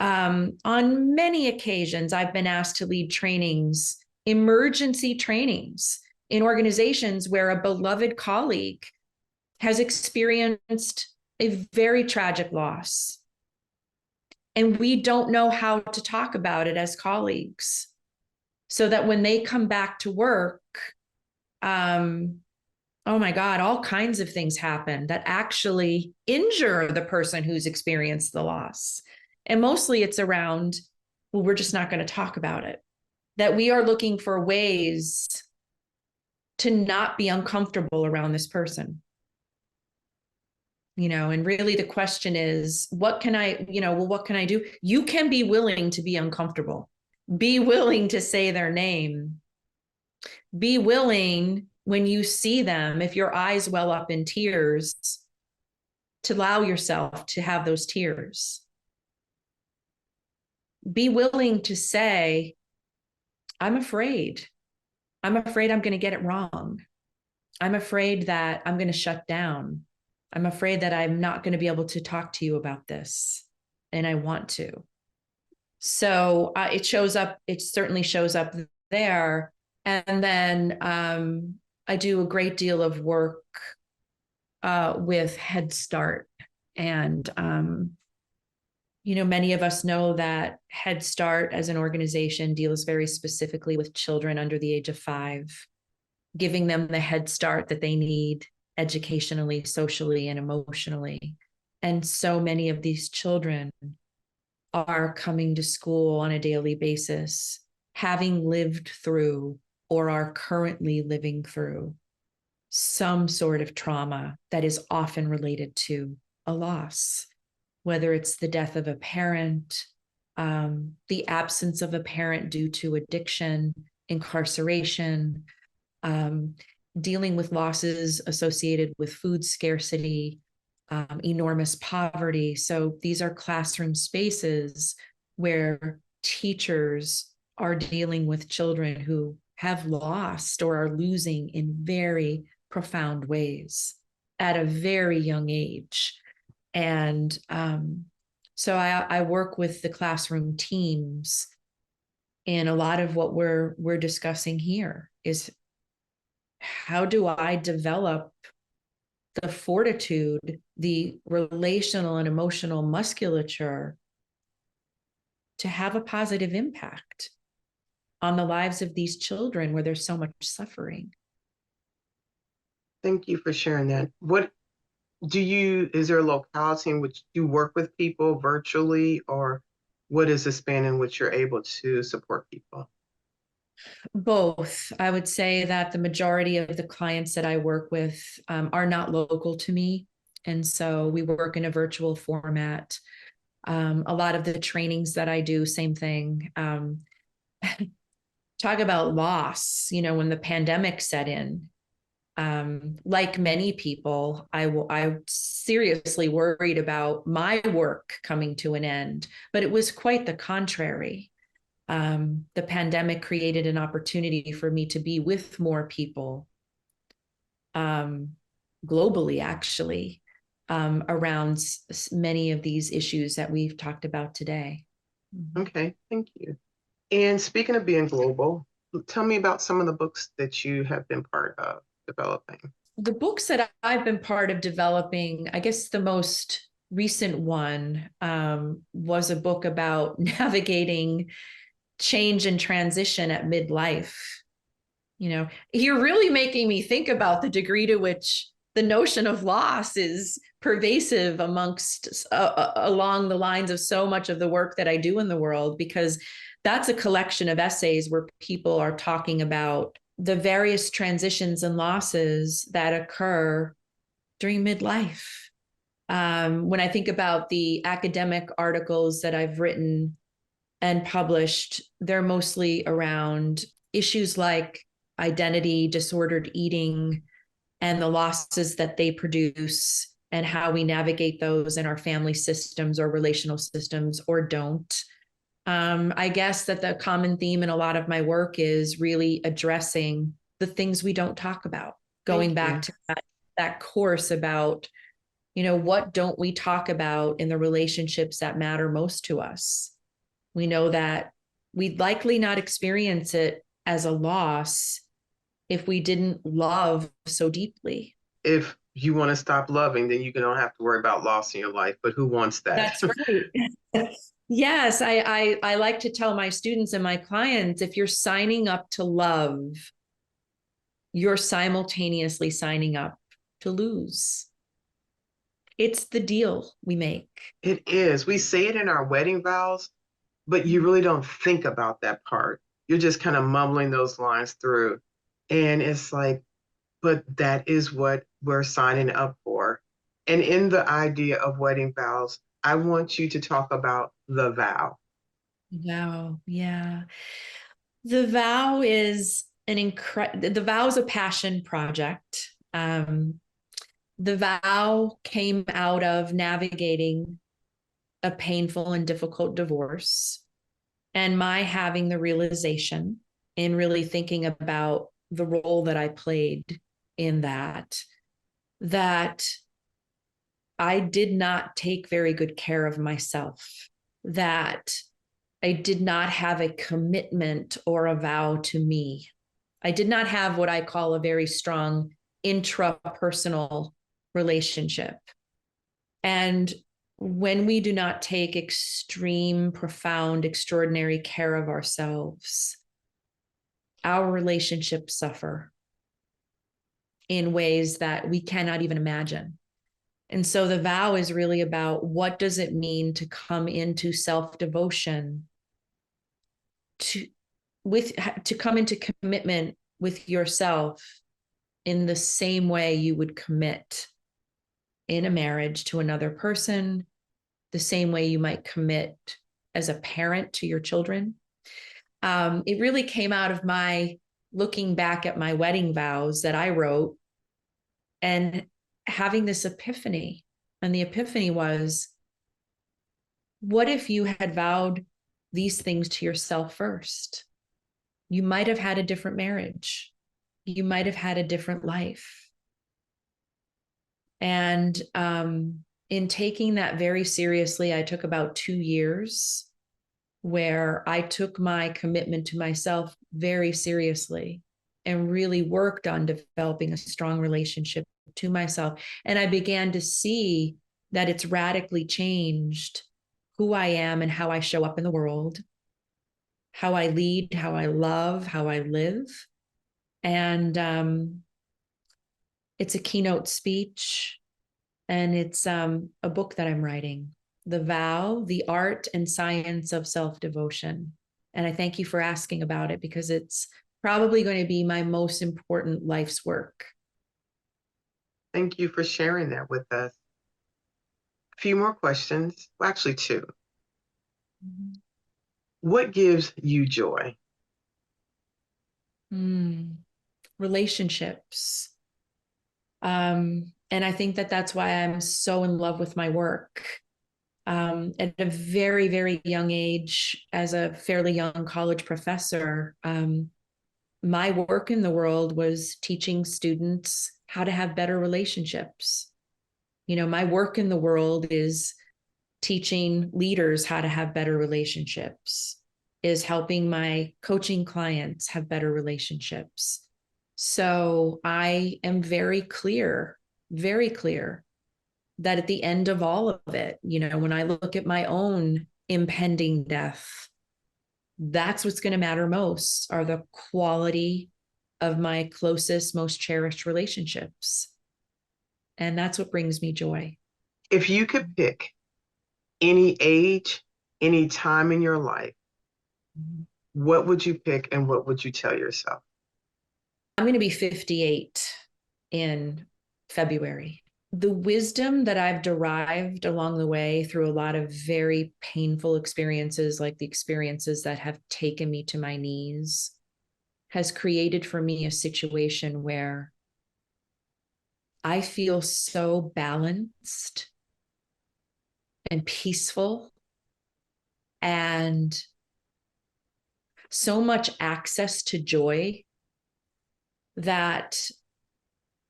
on many occasions, I've been asked to lead trainings, emergency trainings in organizations where a beloved colleague has experienced a very tragic loss. And we don't know how to talk about it as colleagues. So that when they come back to work, oh my God, all kinds of things happen that actually injure the person who's experienced the loss. And mostly it's around, well, we're just not going to talk about it. That we are looking for ways to not be uncomfortable around this person. And really the question is, what can I do? You can be willing to be uncomfortable, be willing to say their name, be willing when you see them, if your eyes well up in tears, to allow yourself to have those tears. Be willing to say, I'm afraid. I'm afraid I'm going to get it wrong. I'm afraid that I'm going to shut down. I'm afraid that I'm not going to be able to talk to you about this. And I want to. So it certainly shows up there. And then I do a great deal of work with Head Start. And, many of us know that Head Start as an organization deals very specifically with children under the age of 5, giving them the head start that they need educationally, socially, and emotionally. And so many of these children are coming to school on a daily basis, having lived through or are currently living through some sort of trauma that is often related to a loss, whether it's the death of a parent, the absence of a parent due to addiction, incarceration, dealing with losses associated with food scarcity, enormous poverty. So these are classroom spaces where teachers are dealing with children who have lost or are losing in very profound ways at a very young age. And so I work with the classroom teams, and a lot of what we're discussing here is, how do I develop the fortitude, the relational and emotional musculature to have a positive impact on the lives of these children where there's so much suffering? Thank you for sharing that. Is there a locality in which you work with people virtually, or what is the span in which you're able to support people? Both. I would say that the majority of the clients that I work with are not local to me. And so we work in a virtual format. A lot of the trainings that I do, same thing. Talk about loss, when the pandemic set in, like many people, I seriously worried about my work coming to an end, but it was quite the contrary. The pandemic created an opportunity for me to be with more people, globally, actually, around many of these issues that we've talked about today. Okay, thank you. And speaking of being global, tell me about some of the books that you have been part of developing. The books that I've been part of developing, I guess the most recent one was a book about navigating change and transition at midlife. You're really making me think about the degree to which the notion of loss is pervasive amongst along the lines of so much of the work that I do in the world, because that's a collection of essays where people are talking about the various transitions and losses that occur during midlife. When I think about the academic articles that I've written and published, they're mostly around issues like identity, disordered eating, and the losses that they produce, and how we navigate those in our family systems or relational systems, or don't. I guess that the common theme in a lot of my work is really addressing the things we don't talk about, going back to that course about, what don't we talk about in the relationships that matter most to us? We know that we'd likely not experience it as a loss if we didn't love so deeply. If you want to stop loving, then you don't have to worry about loss in your life. But who wants that? That's right. Yes, I like to tell my students and my clients, if you're signing up to love, you're simultaneously signing up to lose. It's the deal we make. It is. We say it in our wedding vows, but you really don't think about that part. You're just kind of mumbling those lines through. And it's like, but that is what we're signing up for. And in the idea of wedding vows, I want you to talk about the vow. Wow. Yeah. The vow is the vow is a passion project. The vow came out of navigating a painful and difficult divorce, and my having the realization in really thinking about the role that I played in that I did not take very good care of myself, that I did not have a commitment or a vow to me. I did not have what I call a very strong intrapersonal relationship. And when we do not take extreme, profound, extraordinary care of ourselves, our relationships suffer in ways that we cannot even imagine. And so the vow is really about, what does it mean to come into self-devotion, to come into commitment with yourself in the same way you would commit in a marriage to another person, the same way you might commit as a parent to your children. It really came out of my looking back at my wedding vows that I wrote and having this epiphany. And the epiphany was, what if you had vowed these things to yourself first? You might have had a different marriage. You might have had a different life. And in taking that very seriously, I took about 2 years where I took my commitment to myself very seriously and really worked on developing a strong relationship to myself. And I began to see that it's radically changed who I am and how I show up in the world, how I lead, how I love, how I live. And it's a keynote speech, and it's a book that I'm writing, The Vow, The Art and Science of Self-Devotion. And I thank you for asking about it, because it's probably going to be my most important life's work. Thank you for sharing that with us. A few more questions. Well, actually, two. Mm-hmm. What gives you joy? Relationships. And I think that that's why I'm so in love with my work. At a very, very young age, as a fairly young college professor, my work in the world was teaching students how to have better relationships. My work in the world is teaching leaders how to have better relationships, is helping my coaching clients have better relationships. So I am very clear that at the end of all of it, when I look at my own impending death, That's what's going to matter most, are the quality of my closest, most cherished relationships. And that's what brings me joy. If you could pick any age, any time in your life, what would you pick and what would you tell yourself? I'm going to be 58 in February. The wisdom that I've derived along the way through a lot of very painful experiences, like the experiences that have taken me to my knees, has created for me a situation where I feel so balanced and peaceful and so much access to joy that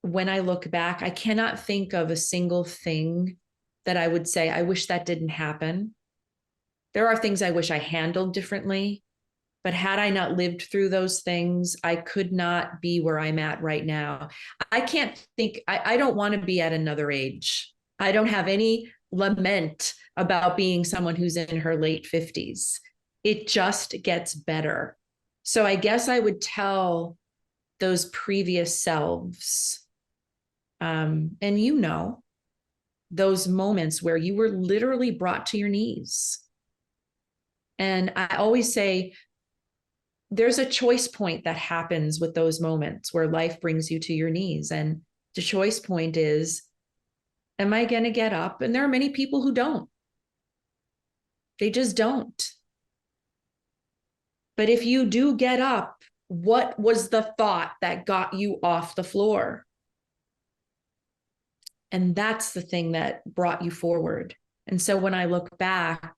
when I look back, I cannot think of a single thing that I would say, I wish that didn't happen. There are things I wish I handled differently, but had I not lived through those things, I could not be where I'm at right now. I can't think, I don't want to be at another age. I don't have any lament about being someone who's in her late 50s. It just gets better. So I guess I would tell those previous selves, and you know, those moments where you were literally brought to your knees. And I always say, there's a choice point that happens with those moments where life brings you to your knees. And the choice point is, am I going to get up? And there are many people who don't. They just don't. But if you do get up, what was the thought that got you off the floor? And that's the thing that brought you forward. And so when I look back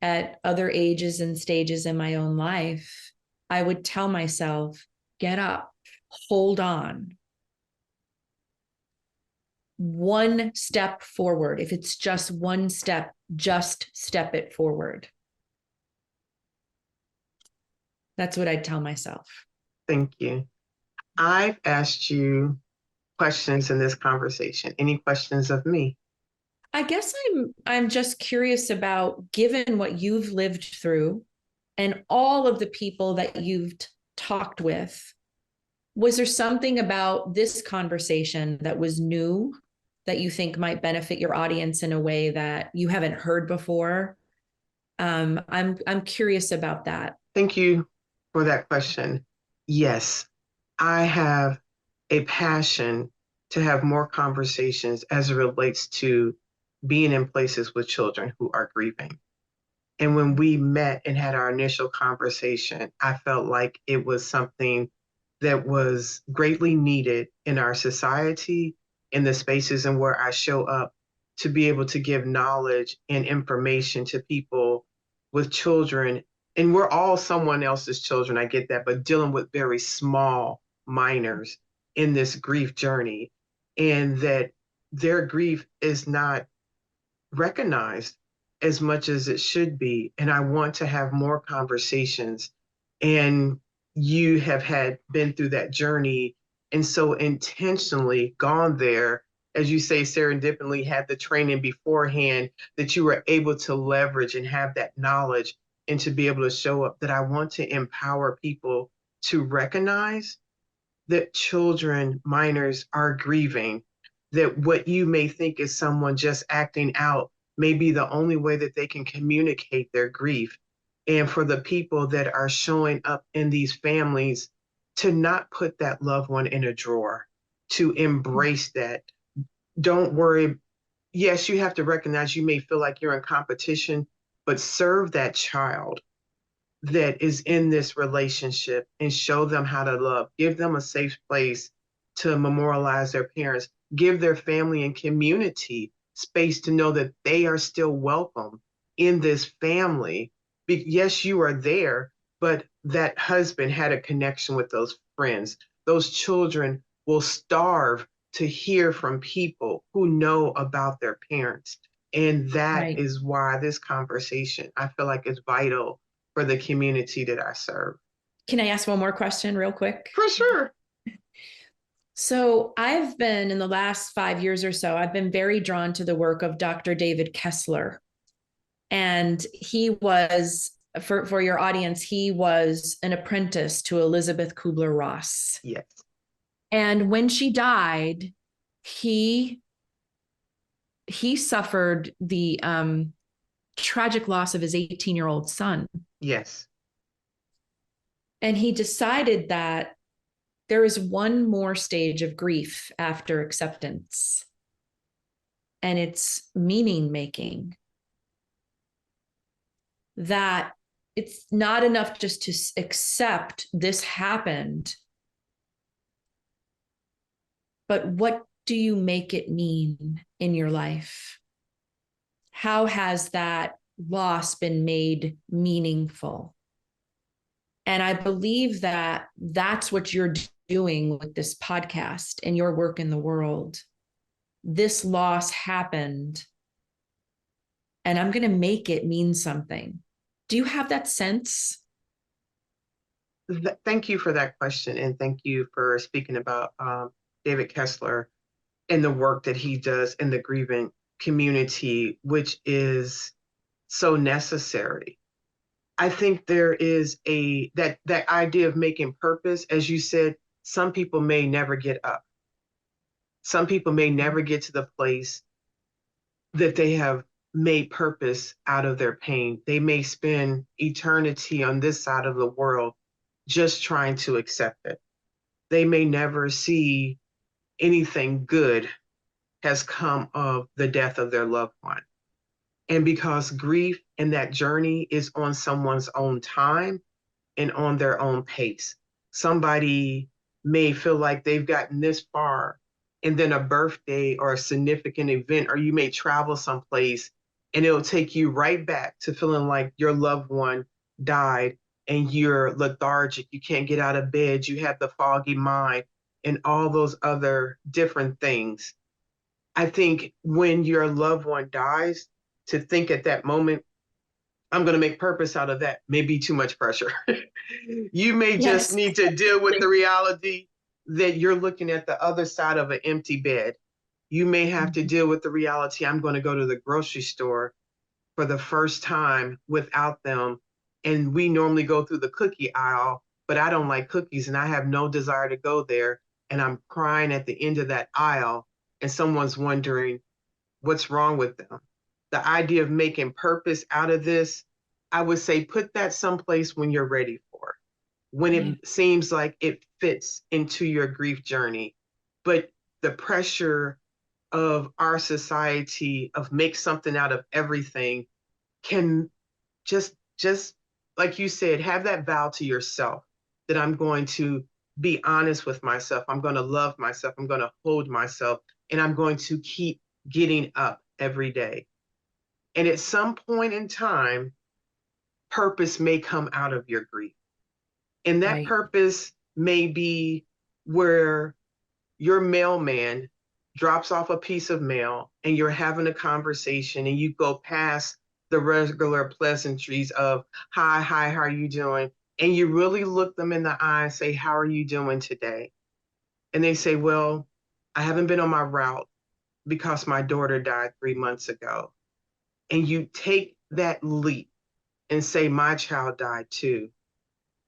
at other ages and stages in my own life, I would tell myself, get up, hold on. One step forward. If it's just one step, just step it forward. That's what I'd tell myself. Thank you. I've asked you questions in this conversation. Any questions of me? I guess I'm just curious about, given what you've lived through and all of the people that you've talked with, was there something about this conversation that was new that you think might benefit your audience in a way that you haven't heard before? I'm curious about that. Thank you for that question. Yes, I have a passion to have more conversations as it relates to being in places with children who are grieving. And when we met and had our initial conversation, I felt like it was something that was greatly needed in our society, in the spaces and where I show up, to be able to give knowledge and information to people with children. And we're all someone else's children, I get that, but dealing with very small minors in this grief journey, and that their grief is not recognized as much as it should be. And I want to have more conversations. And you have had been through that journey and so intentionally gone there, as you say, serendipitously had the training beforehand, that you were able to leverage and have that knowledge and to be able to show up, that I want to empower people to recognize that children, minors are grieving, that what you may think is someone just acting out may be the only way that they can communicate their grief. And for the people that are showing up in these families, to not put that loved one in a drawer, to embrace that. Don't worry. Yes, you have to recognize you may feel like you're in competition, but serve that child that is in this relationship and show them how to love. Give them a safe place to memorialize their parents. Give their family and community space to know that they are still welcome in this family. Yes, you are there, but that husband had a connection with those friends. Those children will starve to hear from people who know about their parents. And that Right. is why this conversation, I feel like, is vital for the community that I serve. Can I ask one more question real quick? For sure. So I've been, in the last 5 years or so, I've been very drawn to the work of Dr. David Kessler. And he was for your audience, he was an apprentice to Elizabeth Kubler-Ross. Yes. And when she died, he suffered the tragic loss of his 18-year-old son. Yes. And he decided that there is one more stage of grief after acceptance, and it's meaning making. That it's not enough just to accept this happened, but what do you make it mean in your life? How has that loss been made meaningful? And I believe that that's what you're doing with this podcast and your work in the world. This loss happened, and I'm going to make it mean something. Do you have that sense? Thank you for that question. And thank you for speaking about David Kessler and the work that he does in the grieving community, which is so necessary. I think there is that idea of making purpose, as you said, some people may never get up. Some people may never get to the place that they have made purpose out of their pain. They may spend eternity on this side of the world just trying to accept it. They may never see anything good has come of the death of their loved one. And because grief and that journey is on someone's own time and on their own pace, somebody may feel like they've gotten this far, and then a birthday or a significant event, or you may travel someplace and it'll take you right back to feeling like your loved one died and you're lethargic, you can't get out of bed, you have the foggy mind, and all those other different things. I think when your loved one dies, to think at that moment, I'm going to make purpose out of that, may be too much pressure. You may just Yes. need to deal with the reality that you're looking at the other side of an empty bed. You may have to deal with the reality, I'm going to go to the grocery store for the first time without them. And we normally go through the cookie aisle, but I don't like cookies and I have no desire to go there. And I'm crying at the end of that aisle, and someone's wondering what's wrong with them. The idea of making purpose out of this, I would say put that someplace when you're ready for it, when it seems like it fits into your grief journey. But the pressure of our society of make something out of everything can just like you said, have that vow to yourself that I'm going to be honest with myself. I'm going to love myself. I'm going to hold myself, and I'm going to keep getting up every day. And at some point in time, purpose may come out of your grief. And that Right. purpose may be where your mailman drops off a piece of mail and you're having a conversation and you go past the regular pleasantries of, hi, how are you doing? And you really look them in the eye and say, how are you doing today? And they say, well, I haven't been on my route because my daughter died 3 months ago. And you take that leap and say, my child died too.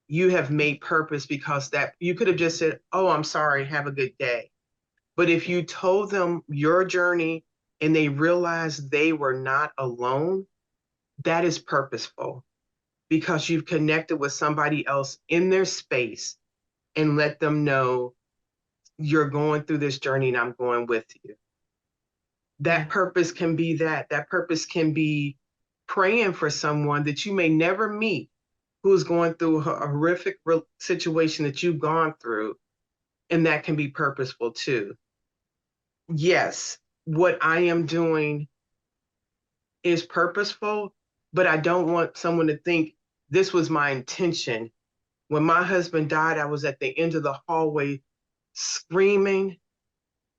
You have made purpose, because that you could have just said, oh, I'm sorry, have a good day. But if you told them your journey and they realized they were not alone, that is purposeful, because you've connected with somebody else in their space and let them know you're going through this journey and I'm going with you. That purpose can be that purpose can be praying for someone that you may never meet who's going through a horrific situation that you've gone through, and that can be purposeful too. Yes, what I am doing is purposeful, but I don't want someone to think this was my intention. When my husband died, I was at the end of the hallway screaming,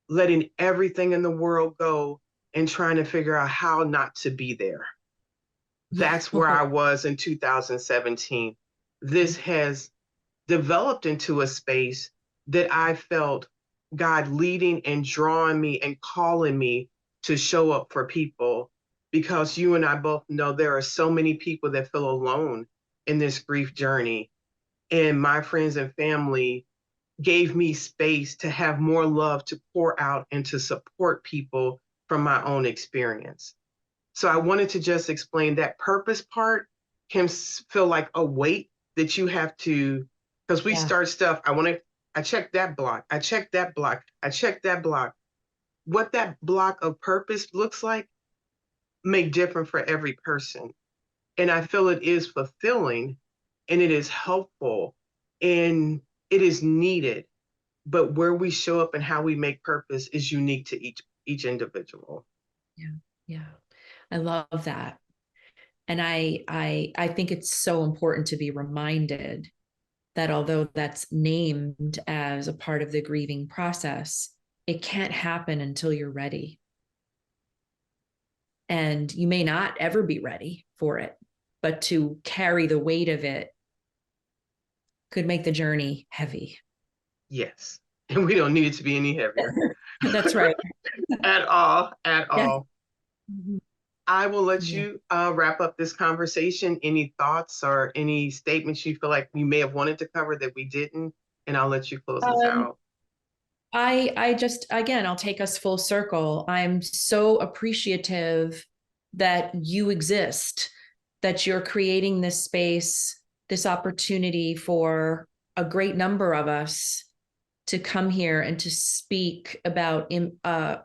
letting everything in the world go, and trying to figure out how not to be there. That's where I was in 2017. This has developed into a space that I felt God leading and drawing me and calling me to show up for people, because you and I both know there are so many people that feel alone in this grief journey. And my friends and family gave me space to have more love to pour out and to support people from my own experience. So I wanted to just explain that purpose part can feel like a weight that you have to, because we Yeah. start stuff. I check that block. I check that block. I check that block. What that block of purpose looks like may differ for every person. And I feel it is fulfilling and it is helpful and it is needed. But where we show up and how we make purpose is unique to each individual. Yeah. Yeah. I love that. And I think it's so important to be reminded that although that's named as a part of the grieving process, it can't happen until you're ready. And you may not ever be ready for it, but to carry the weight of it could make the journey heavy. Yes. And we don't need it to be any heavier. That's right. At all, at Yeah. all. Mhm. I will let Yeah. you wrap up this conversation. Any thoughts or any statements you feel like you may have wanted to cover that we didn't? And I'll let you close us Um, out. I just, again, I'll take us full circle. I'm so appreciative that you exist, that you're creating this space, this opportunity for a great number of us to come here and to speak about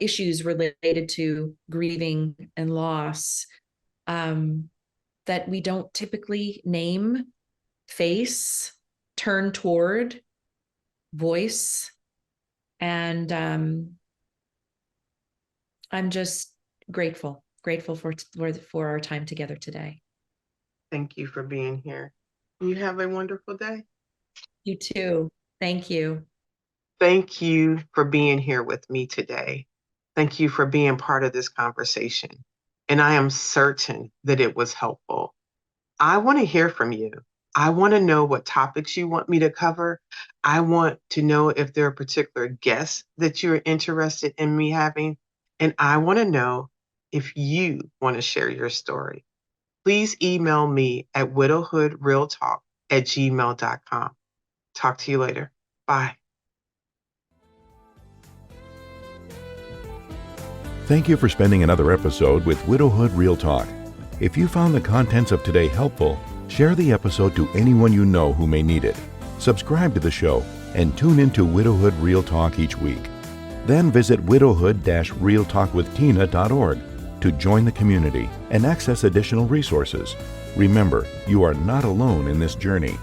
issues related to grieving and loss, that we don't typically name, face, turn toward, voice. And I'm just grateful for our time together today. Thank you for being here. You have a wonderful day. You too. Thank you. Thank you for being here with me today. Thank you for being part of this conversation. And I am certain that it was helpful. I want to hear from you. I want to know what topics you want me to cover. I want to know if there are particular guests that you're interested in me having. And I want to know if you want to share your story. Please email me at widowhoodrealtalk@gmail.com. Talk to you later. Bye. Thank you for spending another episode with Widowhood Real Talk. If you found the contents of today helpful, share the episode to anyone you know who may need it. Subscribe to the show and tune into Widowhood Real Talk each week. Then visit widowhood-realtalkwithtina.org to join the community and access additional resources. Remember, you are not alone in this journey.